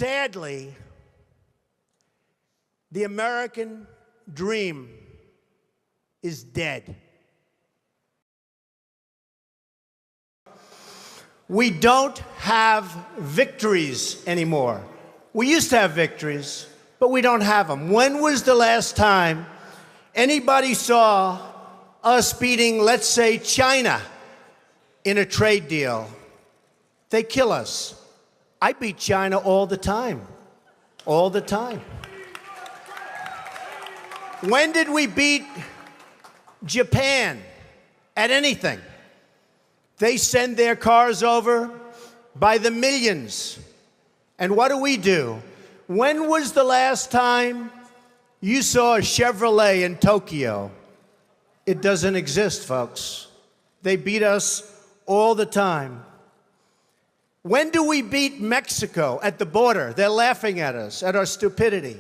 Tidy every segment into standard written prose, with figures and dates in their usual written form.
Sadly, the American dream is dead. We don't have victories anymore. We used to have victories, but we don't have them. When was the last time anybody saw us beating, let's say, China in a trade deal? They kill us. I beat China all the time. All the time. When did we beat Japan at anything? They send their cars over by the millions. And what do? When was the last time you saw a Chevrolet in Tokyo? It doesn't exist, folks. They beat us all the time. When do we beat Mexico at the border? They're laughing at us, at our stupidity.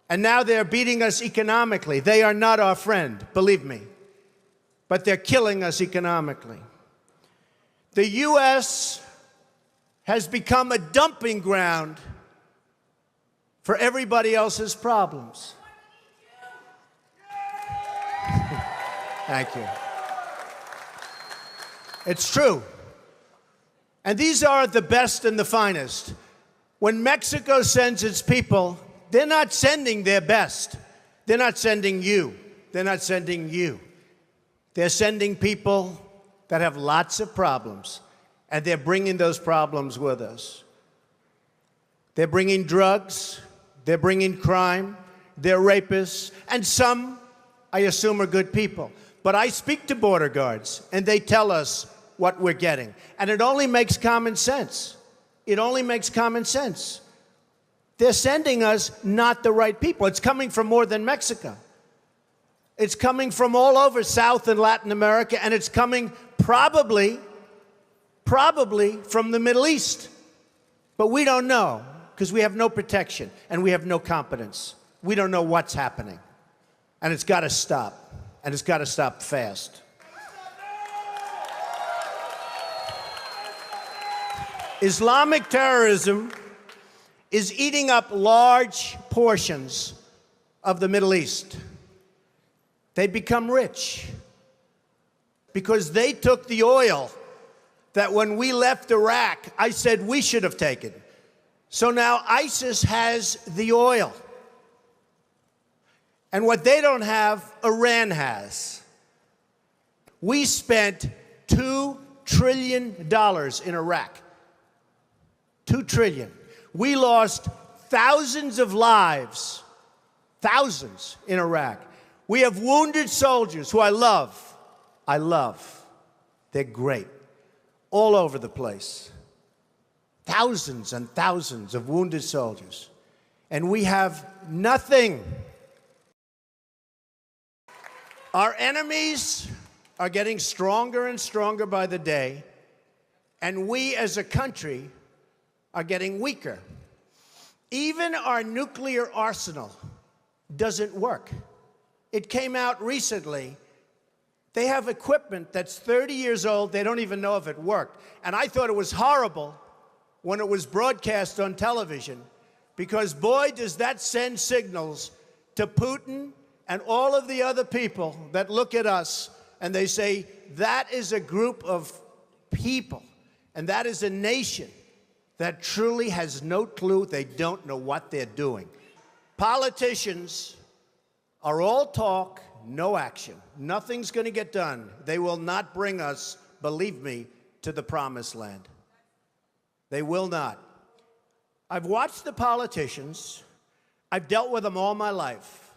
And now they're beating us economically. They are not our friend, believe me. But they're killing us economically. The U.S. has become a dumping ground for everybody else's problems. Thank you. It's true. And these are the best and the finest. When Mexico sends its people, they're not sending their best. They're not sending you. They're not sending you. They're sending people that have lots of problems, and they're bringing those problems with us. They're bringing drugs, they're bringing crime, they're rapists, and some, I assume, are good people. But I speak to border guards, and they tell us what we're getting. And it only makes common sense. It only makes common sense. They're sending us not the right people. It's coming from more than Mexico. It's coming from all over South and Latin America, and it's coming probably from the Middle East. But we don't know, because we have no protection, and we have no competence. We don't know what's happening. And it's got to stop, and it's got to stop fast. Islamic terrorism is eating up large portions of the Middle East. They become rich because they took the oil that when we left Iraq, I said we should have taken. So now ISIS has the oil. And what they don't have, Iran has. We spent $2 trillion in Iraq. $2 trillion. We lost thousands of lives, thousands in Iraq. We have wounded soldiers who I love. I love. They're great. All over the place. Thousands and thousands of wounded soldiers. And we have nothing. Our enemies are getting stronger and stronger by the day, and we as a country are getting weaker. Even our nuclear arsenal doesn't work. It came out recently. They have equipment that's 30 years old. They don't even know if it worked. And I thought it was horrible when it was broadcast on television, because boy, does that send signals to Putin and all of the other people that look at us and they say, that is a group of people, and that is a nation that truly has no clue. They don't know what they're doing. Politicians are all talk, no action. Nothing's going to get done. They will not bring us, believe me, to the promised land. They will not. I've watched the politicians. I've dealt with them all my life.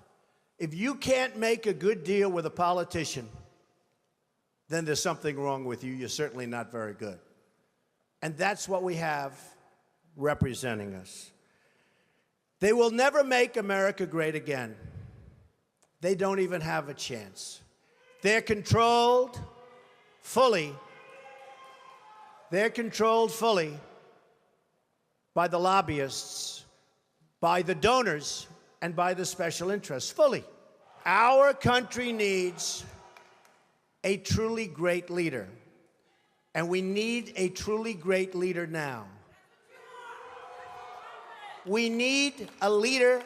If you can't make a good deal with a politician, then there's something wrong with you. You're certainly not very good. And that's what we have representing us. They will never make America great again. They don't even have a chance. They're controlled fully. They're controlled fully by the lobbyists, by the donors, and by the special interests, fully. Our country needs a truly great leader, and we need a truly great leader now. We need a leader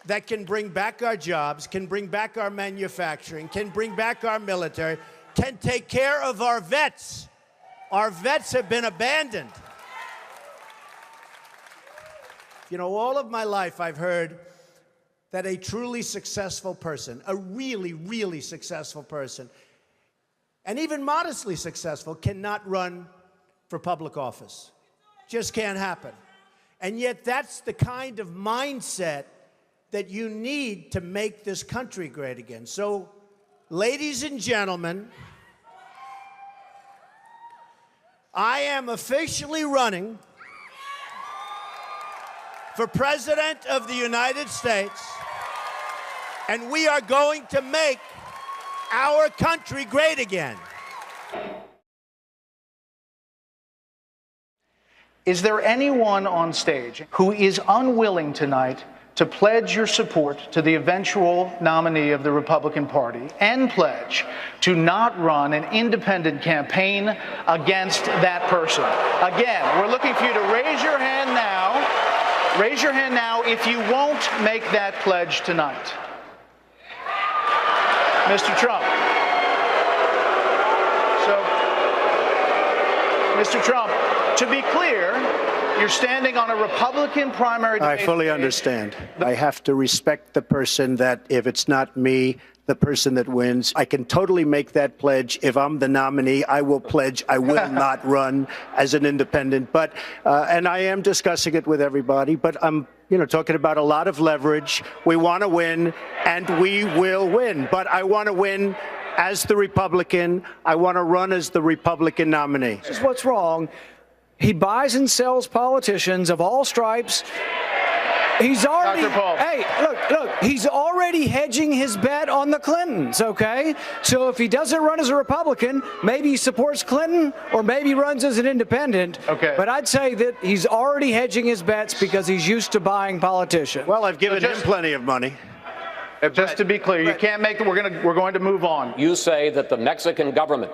that can bring back our jobs, can bring back our manufacturing, can bring back our military, can take care of our vets. Our vets have been abandoned. You know, all of my life I've heard that a truly successful person, a really, really successful person, and even modestly successful, cannot run for public office. Just can't happen. And yet that's the kind of mindset that you need to make this country great again. So, ladies and gentlemen, I am officially running for President of the United States, and we are going to make our country great again. Is there anyone on stage who is unwilling tonight to pledge your support to the eventual nominee of the Republican Party and pledge to not run an independent campaign against that person? Again, we're looking for you to raise your hand now. Raise your hand now if you won't make that pledge tonight. Mr. Trump. So, Mr. Trump, to be clear, you're standing on a Republican primary debate. I fully understand. I have to respect the person that, if it's not me, the person that wins. I can totally make that pledge. If I'm the nominee, I will pledge I will not run as an independent. But, and I am discussing it with everybody, but I'm, talking about a lot of leverage. We want to win, and we will win. But I want to win as the Republican. I want to run as the Republican nominee. This is what's wrong. He buys and sells politicians of all stripes. He's already, hey, look, he's already hedging his bet on the Clintons, okay? So if he doesn't run as a Republican, maybe he supports Clinton or maybe runs as an independent. Okay. But I'd say that he's already hedging his bets because he's used to buying politicians. Well, I've given him plenty of money. Just to be clear, you can't make it. We're going to move on. You say that the Mexican government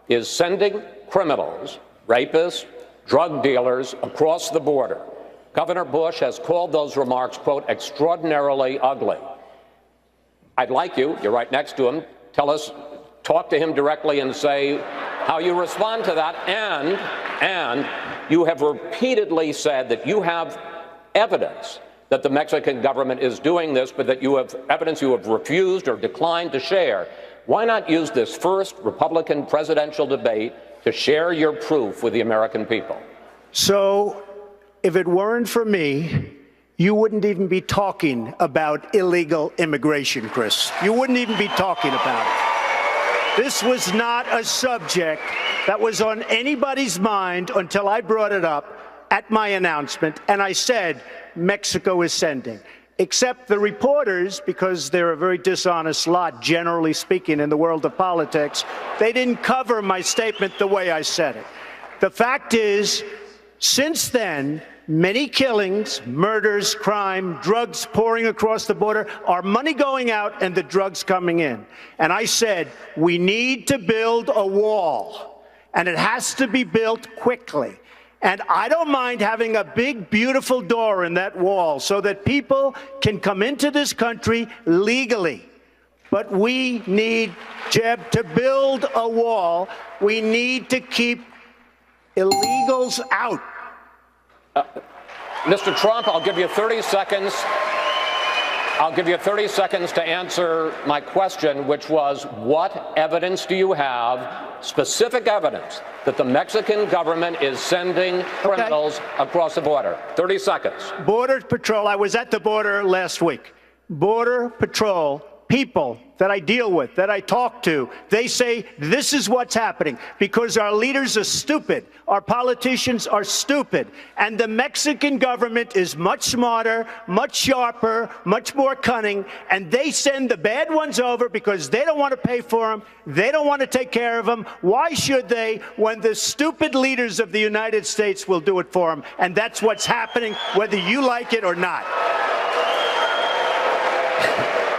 is sending criminals, rapists, drug dealers across the border. Governor Bush has called those remarks, quote, extraordinarily ugly. I'd like you're right next to him, talk to him directly and say how you respond to that. And you have repeatedly said that you have evidence that the Mexican government is doing this, but that you have evidence you have refused or declined to share. Why not use this first Republican presidential debate to share your proof with the American people? So, if it weren't for me, you wouldn't even be talking about illegal immigration, Chris. You wouldn't even be talking about it. This was not a subject that was on anybody's mind until I brought it up at my announcement, and I said Mexico is sending. Except the reporters, because they're a very dishonest lot, generally speaking, in the world of politics, they didn't cover my statement the way I said it. The fact is, since then, many killings, murders, crime, drugs pouring across the border, our money going out and the drugs coming in. And I said, we need to build a wall, and it has to be built quickly. And I don't mind having a big, beautiful door in that wall so that people can come into this country legally. But we need, Jeb, to build a wall. We need to keep illegals out. Mr. Trump, I'll give you 30 seconds. I'll give you 30 seconds to answer my question, which was, what evidence do you have, specific evidence, that the Mexican government is sending criminals across the border? 30 seconds. Border Patrol, I was at the border last week. Border Patrol, people that I deal with, that I talk to, they say this is what's happening because our leaders are stupid, our politicians are stupid, and the Mexican government is much smarter, much sharper, much more cunning, and they send the bad ones over because they don't want to pay for them, they don't want to take care of them. Why should they when the stupid leaders of the United States will do it for them? And that's what's happening, whether you like it or not.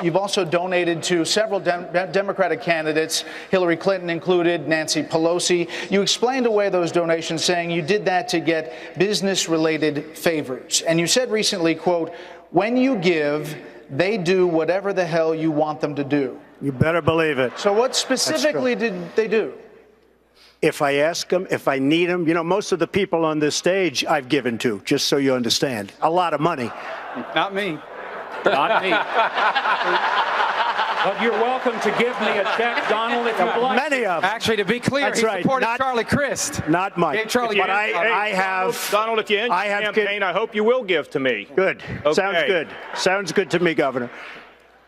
You've also donated to several Democratic candidates, Hillary Clinton included, Nancy Pelosi. You explained away those donations, saying you did that to get business-related favors. And you said recently, quote, "When you give, they do whatever the hell you want them to do." You better believe it. So what specifically did they do? If I ask them, if I need them, you know, most of the people on this stage I've given to, just so you understand. A lot of money. Not me. Not me. But you're welcome to give me a check, Donald, if you'd like. Many of them. Actually, to be clear, That's he right. supported Not- Charlie Crist. Not Mike. Gave Charlie But Crist. I have... Donald, if you end your campaign, I hope you will give to me. Good. Okay. Sounds good. Sounds good to me, Governor.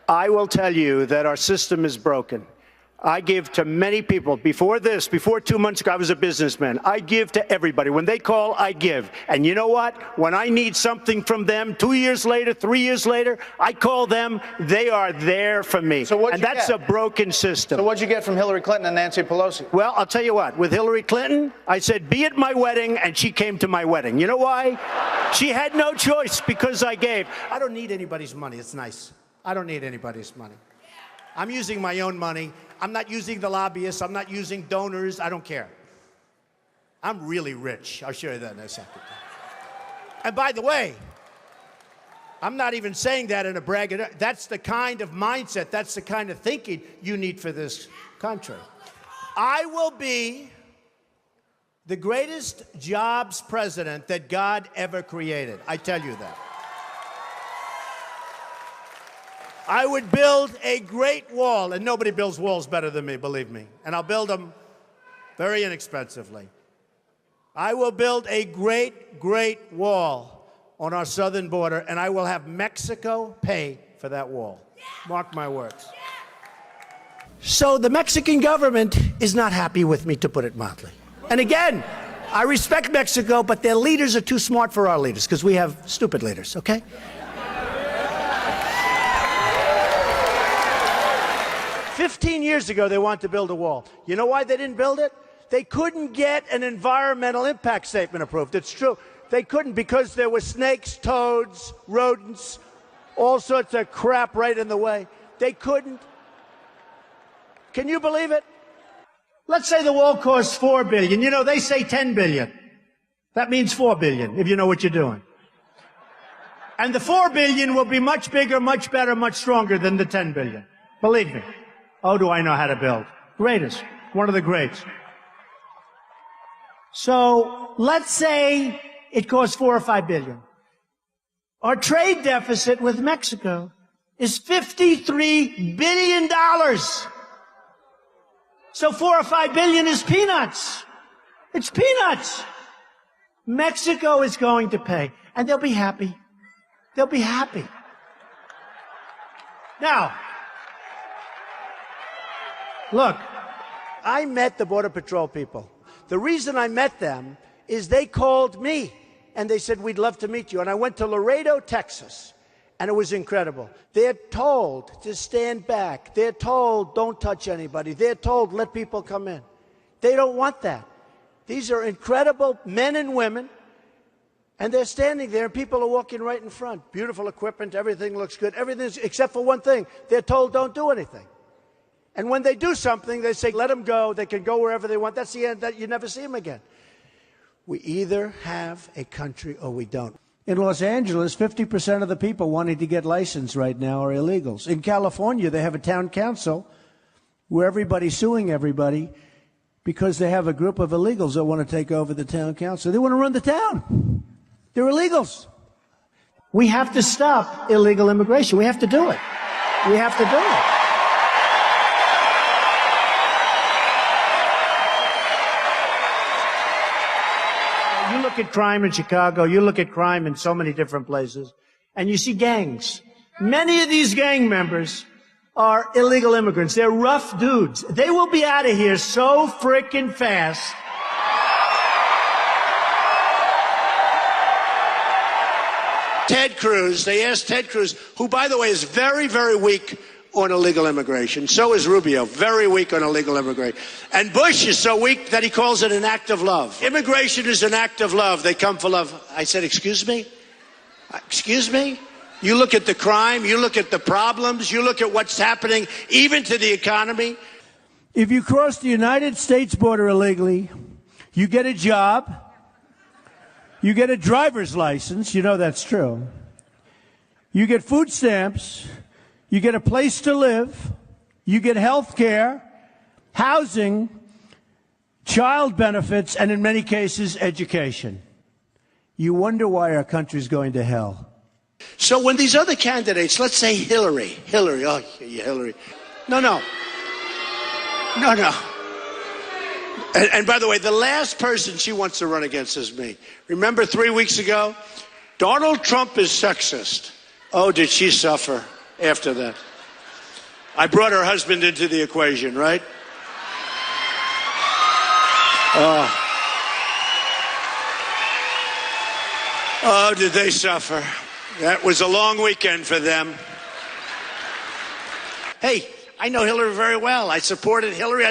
I will tell you that our system is broken. I give to many people. Before 2 months ago, I was a businessman. I give to everybody. When they call, I give. And you know what? When I need something from them, 2 years later, 3 years later, I call them. They are there for me. So what'd and you that's get? a broken system. So what'd you get from Hillary Clinton and Nancy Pelosi? Well, I'll tell you what. With Hillary Clinton, I said, be at my wedding, and she came to my wedding. You know why? She had no choice because I gave. I don't need anybody's money. It's nice. I don't need anybody's money. I'm using my own money. I'm not using the lobbyists. I'm not using donors. I don't care. I'm really rich. I'll show you that in a second. And by the way, I'm not even saying that in a bragging. That's the kind of mindset, that's the kind of thinking you need for this country. I will be the greatest jobs president that God ever created. I tell you that. I would build a great wall, and nobody builds walls better than me, believe me. And I'll build them very inexpensively. I will build a great, great wall on our southern border, and I will have Mexico pay for that wall. Mark my words. So the Mexican government is not happy with me, to put it mildly. And again, I respect Mexico, but their leaders are too smart for our leaders, because we have stupid leaders, okay? 15 years ago, they wanted to build a wall. You know why they didn't build it? They couldn't get an environmental impact statement approved. It's true. They couldn't because there were snakes, toads, rodents, all sorts of crap right in the way. They couldn't. Can you believe it? Let's say the wall costs $4 billion. You know, they say $10 billion. That means $4 billion, if you know what you're doing. And the $4 billion will be much bigger, much better, much stronger than the $10 billion. Believe me. Oh, do I know how to build? Greatest. One of the greats. So let's say it costs $4 or $5 billion. Our trade deficit with Mexico is $53 billion. So $4 or $5 billion is peanuts. It's peanuts. Mexico is going to pay, and they'll be happy. They'll be happy. Now, look, I met the Border Patrol people. The reason I met them is they called me and they said, we'd love to meet you. And I went to Laredo, Texas, and it was incredible. They're told to stand back. They're told don't touch anybody. They're told let people come in. They don't want that. These are incredible men and women, and they're standing there and people are walking right in front. Beautiful equipment, everything looks good, everything's except for one thing. They're told don't do anything. And when they do something, they say, let them go. They can go wherever they want. That's the end. You never see them again. We either have a country or we don't. In Los Angeles, 50% of the people wanting to get licensed right now are illegals. In California, they have a town council where everybody's suing everybody because they have a group of illegals that want to take over the town council. They want to run the town. They're illegals. We have to stop illegal immigration. We have to do it. We have to do it. You look at crime in Chicago, you look at crime in so many different places, and you see gangs. Many of these gang members are illegal immigrants. They're rough dudes. They will be out of here so frickin' fast. Ted Cruz, they asked Ted Cruz, who, by the way, is very, very weak on illegal immigration. So is Rubio, very weak on illegal immigration. And Bush is so weak that he calls it an act of love. Immigration is an act of love. They come for love. I said, excuse me? Excuse me? You look at the crime, you look at the problems, you look at what's happening even to the economy. If you cross the United States border illegally, you get a job, you get a driver's license, you know that's true. You get food stamps, you get a place to live, you get health care, housing, child benefits, and in many cases, education. You wonder why our country's going to hell. So when these other candidates, let's say Hillary, oh, yeah, Hillary. No. And by the way, the last person she wants to run against is me. Remember 3 weeks ago? Donald Trump is sexist. Oh, did she suffer after that? I brought her husband into the equation, right? Oh, did they suffer? That was a long weekend for them. Hey, I know Hillary very well. I supported Hillary.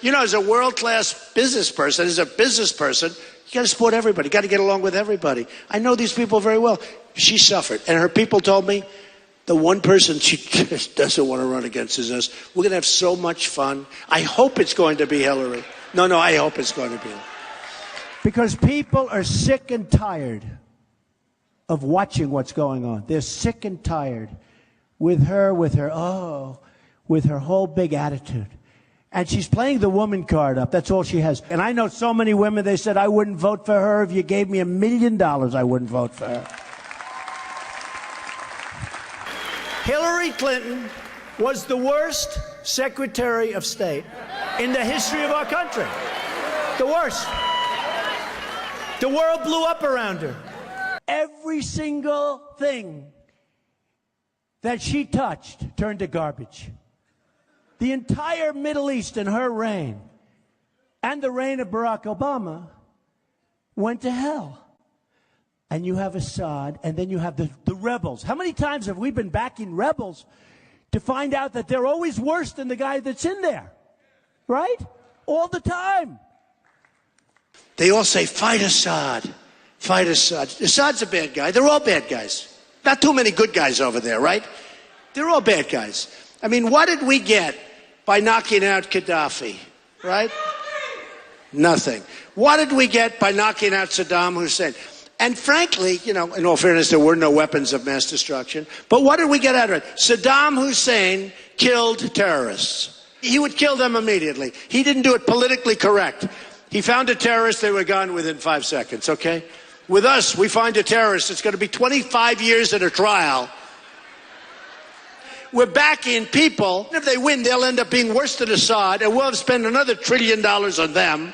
You know, as a world-class business person, you got to support everybody. You got to get along with everybody. I know these people very well. She suffered. And her people told me, the one person she just doesn't want to run against is us. We're going to have so much fun. I hope it's going to be Hillary. No, I hope it's going to be Hillary. Because people are sick and tired of watching what's going on. They're sick and tired with her whole big attitude. And she's playing the woman card up. That's all she has. And I know so many women, they said, I wouldn't vote for her. If you gave me $1 million, I wouldn't vote for her. Hillary Clinton was the worst Secretary of State in the history of our country. The worst. The world blew up around her. Every single thing that she touched turned to garbage. The entire Middle East in her reign and the reign of Barack Obama went to hell. And you have Assad, and then you have the rebels. How many times have we been backing rebels to find out that they're always worse than the guy that's in there? Right? All the time. They all say, fight Assad. Fight Assad. Assad's a bad guy. They're all bad guys. Not too many good guys over there, right? They're all bad guys. I mean, what did we get by knocking out Gaddafi, right? Nothing. What did we get by knocking out Saddam Hussein? And frankly, you know, in all fairness, there were no weapons of mass destruction. But what did we get out of it? Saddam Hussein killed terrorists. He would kill them immediately. He didn't do it politically correct. He found a terrorist, they were gone within 5 seconds, okay? With us, we find a terrorist, it's going to be 25 years in a trial. We're backing people. If they win, they'll end up being worse than Assad, and we'll have spent another $1 trillion on them.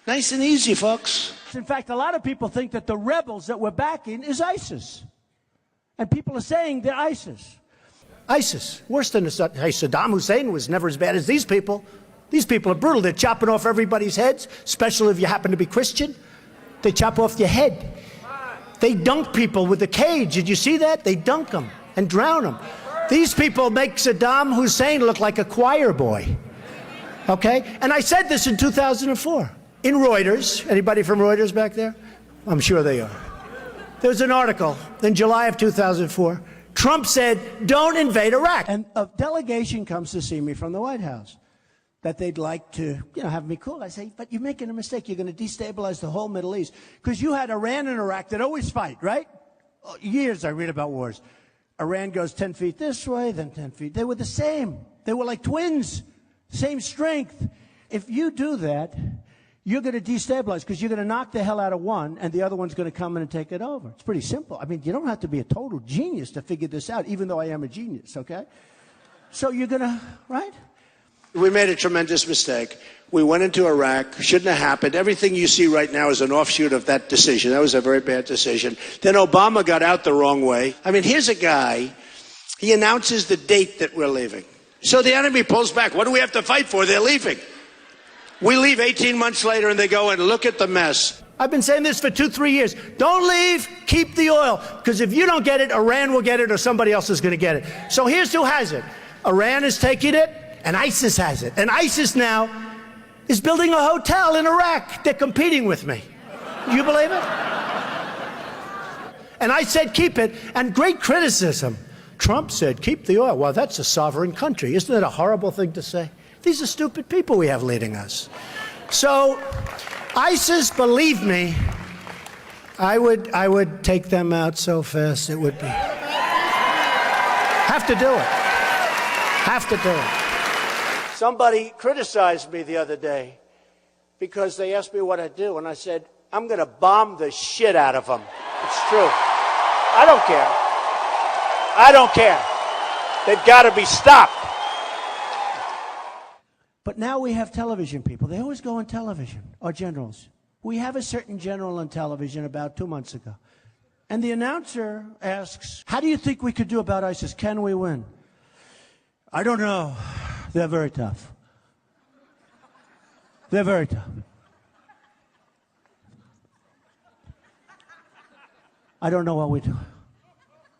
Nice and easy, folks. In fact, a lot of people think that the rebels that we're backing is ISIS. And people are saying they're ISIS. ISIS, worse than Assad. Hey, Saddam Hussein was never as bad as these people. These people are brutal. They're chopping off everybody's heads, especially if you happen to be Christian. They chop off your head. They dunk people with a cage. Did you see that? They dunk them and drown them. These people make Saddam Hussein look like a choir boy. Okay? And I said this in 2004 in Reuters. Anybody from Reuters back there? I'm sure they are. There was an article in July of 2004. Trump said, don't invade Iraq. And a delegation comes to see me from the White House that they'd like to, have me cool. I say, but you're making a mistake. You're going to destabilize the whole Middle East. Because you had Iran and Iraq that always fight, right? Years I read about wars. Iran goes 10 feet this way, then 10 feet. They were the same. They were like twins, same strength. If you do that, you're going to destabilize because you're going to knock the hell out of one and the other one's going to come in and take it over. It's pretty simple. I mean, you don't have to be a total genius to figure this out, even though I am a genius, okay? So you're going to, right? We made a tremendous mistake. We went into Iraq. Shouldn't have happened. Everything you see right now is an offshoot of that decision. That was a very bad decision. Then Obama got out the wrong way. I mean, here's a guy. He announces the date that we're leaving. So the enemy pulls back. What do we have to fight for? They're leaving. We leave 18 months later and they go and look at the mess. I've been saying this for 2-3 years. Don't leave, keep the oil. Because if you don't get it, Iran will get it or somebody else is going to get it. So here's who has it. Iran is taking it and ISIS has it. And ISIS now is building a hotel in Iraq. They're competing with me. You believe it? And I said, keep it. And great criticism. Trump said, keep the oil. Well, that's a sovereign country. Isn't that a horrible thing to say? These are stupid people we have leading us. So, ISIS, believe me, I would take them out so fast it would be. Have to do it. Have to do it. Somebody criticized me the other day because they asked me what I'd do, and I said, I'm going to bomb the shit out of them. It's true. I don't care. I don't care. They've got to be stopped. But now we have television people. They always go on television, or generals. We have a certain general on television about 2 months ago. And the announcer asks, how do you think we could do about ISIS? Can we win? I don't know. They're very tough. They're very tough. I don't know what we do.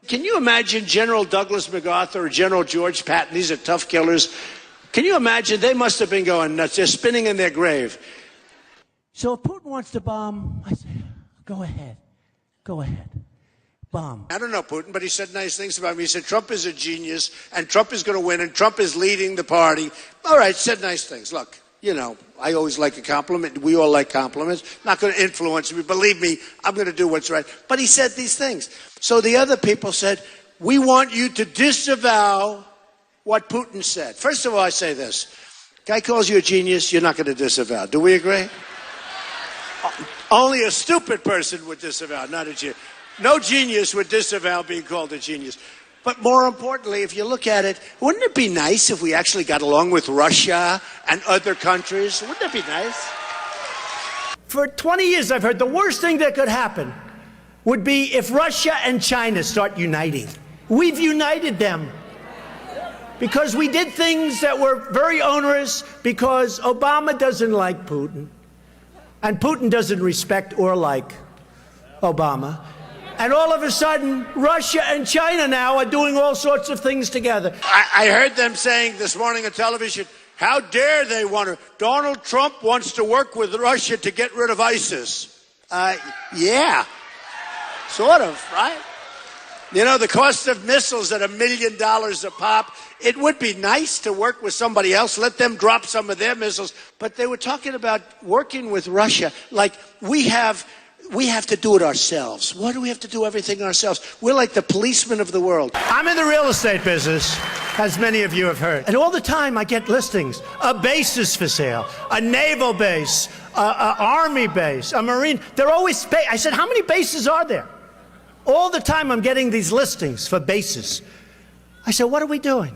Can you imagine General Douglas MacArthur or General George Patton? These are tough killers. Can you imagine? They must have been going nuts. They're spinning in their grave. So if Putin wants to bomb, I say, go ahead. Go ahead. Bomb. I don't know Putin, but he said nice things about me. He said Trump is a genius, and Trump is going to win, and Trump is leading the party. All right, said nice things. Look, you know, I always like a compliment. We all like compliments. Not going to influence me. Believe me, I'm going to do what's right. But he said these things. So the other people said, we want you to disavow what Putin said. First of all, I say this. Guy calls you a genius, you're not going to disavow. Do we agree? Only a stupid person would disavow, not a genius. No genius would disavow being called a genius. But more importantly, if you look at it, wouldn't it be nice if we actually got along with Russia and other countries? Wouldn't it be nice? For 20 years, I've heard the worst thing that could happen would be if Russia and China start uniting. We've united them because we did things that were very onerous, because Obama doesn't like Putin, and Putin doesn't respect or like Obama. And all of a sudden, Russia and China now are doing all sorts of things together. I heard them saying this morning on television, how dare they want to? Donald Trump wants to work with Russia to get rid of ISIS. Yeah, sort of, right? You know, the cost of missiles at $1 million a pop. It would be nice to work with somebody else, let them drop some of their missiles. But they were talking about working with Russia like we have to do it ourselves. Why do we have to do everything ourselves? We're like the policemen of the world. I'm in the real estate business, as many of you have heard. And all the time I get listings. A base is for sale, a naval base, a army base, a marine. They're always, I said, how many bases are there? All the time I'm getting these listings for bases. I said, what are we doing?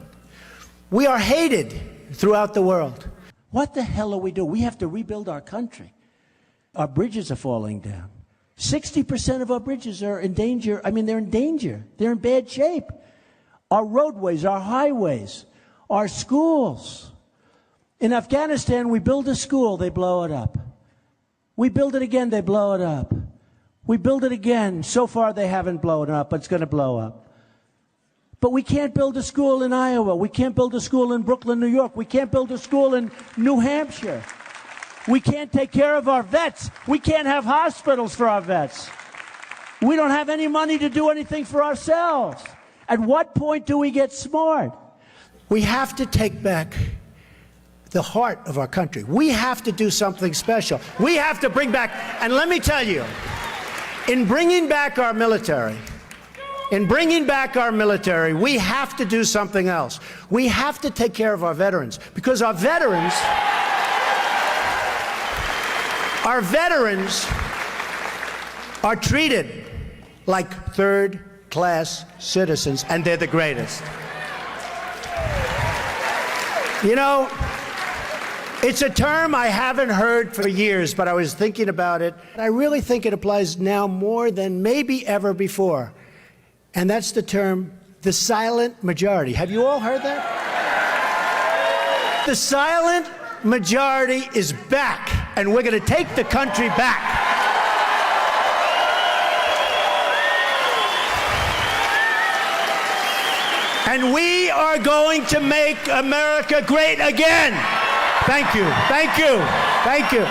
We are hated throughout the world. What the hell are we doing? We have to rebuild our country. Our bridges are falling down. 60% of our bridges are in danger. I mean, they're in danger. They're in bad shape. Our roadways, our highways, our schools. In Afghanistan, we build a school, they blow it up. We build it again, they blow it up. We build it again. So far, they haven't blown up, but it's going to blow up. But we can't build a school in Iowa. We can't build a school in Brooklyn, New York. We can't build a school in New Hampshire. We can't take care of our vets. We can't have hospitals for our vets. We don't have any money to do anything for ourselves. At what point do we get smart? We have to take back the heart of our country. We have to do something special. We have to bring back, and let me tell you, in bringing back our military, we have to do something else. We have to take care of our veterans, because our veterans are treated like third-class citizens, and they're the greatest. You know, it's a term I haven't heard for years, but I was thinking about it. I really think it applies now more than maybe ever before. And that's the term, the silent majority. Have you all heard that? The silent majority is back, and we're going to take the country back. And we are going to make America great again. Thank you. Thank you. Thank you.